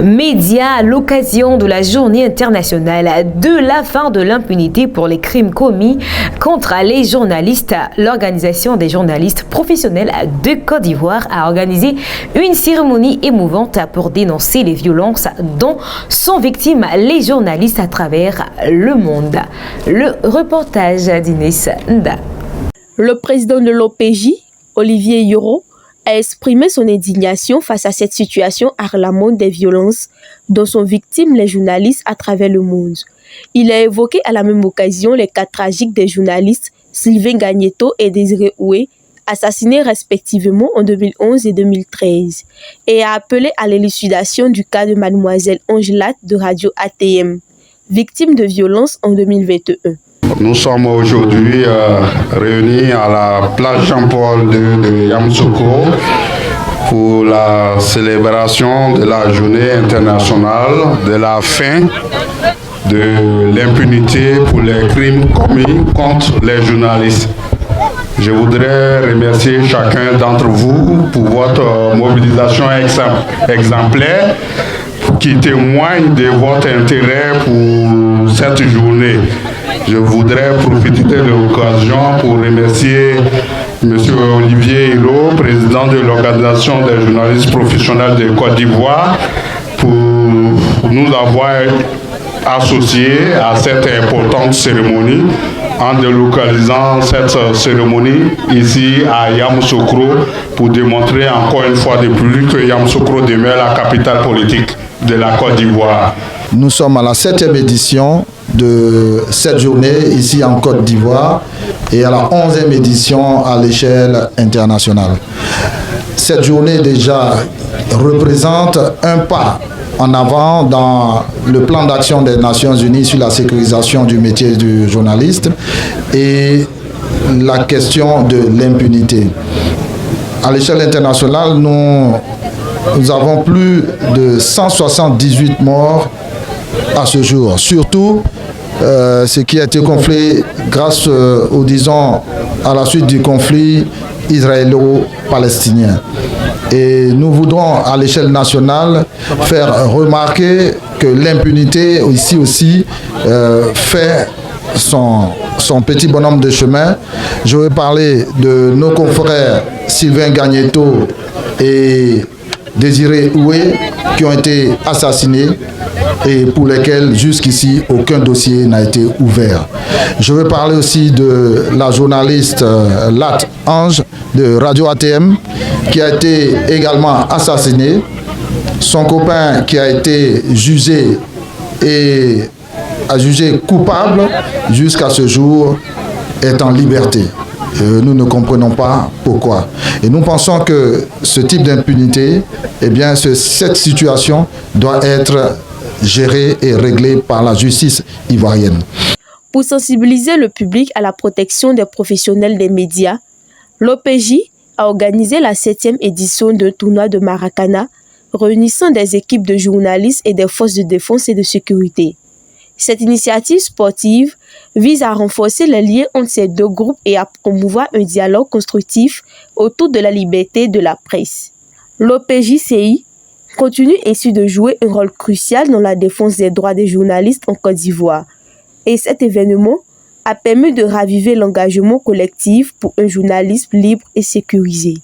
Médias à l'occasion de la journée internationale de la fin de l'impunité pour les crimes commis contre les journalistes, l'Organisation des journalistes professionnels de Côte d'Ivoire a organisé une cérémonie émouvante pour dénoncer les violences dont sont victimes les journalistes à travers le monde. Le reportage d'Inès Nda. Le président de l'OPJ, Olivier Yoro, a exprimé son indignation face à cette situation alarmante des violences dont sont victimes les journalistes à travers le monde. Il a évoqué à la même occasion les cas tragiques des journalistes Sylvain Gagneto et Désiré Oué, assassinés respectivement en 2011 et 2013, et a appelé à l'élucidation du cas de mademoiselle Angelat de Radio ATM, victime de violences en 2021. Nous sommes aujourd'hui réunis à la place Jean-Paul de Yamoussoukro pour la célébration de la journée internationale de la fin de l'impunité pour les crimes commis contre les journalistes. Je voudrais remercier chacun d'entre vous pour votre mobilisation exemplaire qui témoigne de votre intérêt pour cette journée. Je voudrais profiter de l'occasion pour remercier M. Olivier Hiro, président de l'Organisation des journalistes professionnels de Côte d'Ivoire, pour nous avoir associés à cette importante cérémonie en délocalisant cette cérémonie ici à Yamoussoukro pour démontrer encore une fois de plus que Yamoussoukro demeure la capitale politique de la Côte d'Ivoire. Nous sommes à la 7e édition de cette journée ici en Côte d'Ivoire et à la 11e édition à l'échelle internationale. Cette journée déjà représente un pas en avant dans le plan d'action des Nations Unies sur la sécurisation du métier du journaliste et la question de l'impunité. À l'échelle internationale, nous avons plus de 178 morts à ce jour. Surtout, ce qui a été conflit grâce à la suite du conflit israélo-palestinien. Et nous voudrons à l'échelle nationale faire remarquer que l'impunité ici aussi fait son petit bonhomme de chemin. Je vais parler de nos confrères Sylvain Gagneto et Désiré Oué qui ont été assassinés et pour lesquels jusqu'ici aucun dossier n'a été ouvert. Je veux parler aussi de la journaliste Lat Ange de Radio ATM qui a été également assassinée, son copain qui a été jugé et jugé coupable jusqu'à ce jour est en liberté. Nous ne comprenons pas pourquoi. Et nous pensons que ce type d'impunité, cette situation doit être gérée et réglée par la justice ivoirienne. Pour sensibiliser le public à la protection des professionnels des médias, l'OPJ a organisé la 7e édition d'un tournoi de Maracana réunissant des équipes de journalistes et des forces de défense et de sécurité. Cette initiative sportive vise à renforcer les liens entre ces deux groupes et à promouvoir un dialogue constructif autour de la liberté de la presse. L'OPJ-CI continue ainsi de jouer un rôle crucial dans la défense des droits des journalistes en Côte d'Ivoire. Et cet événement a permis de raviver l'engagement collectif pour un journalisme libre et sécurisé.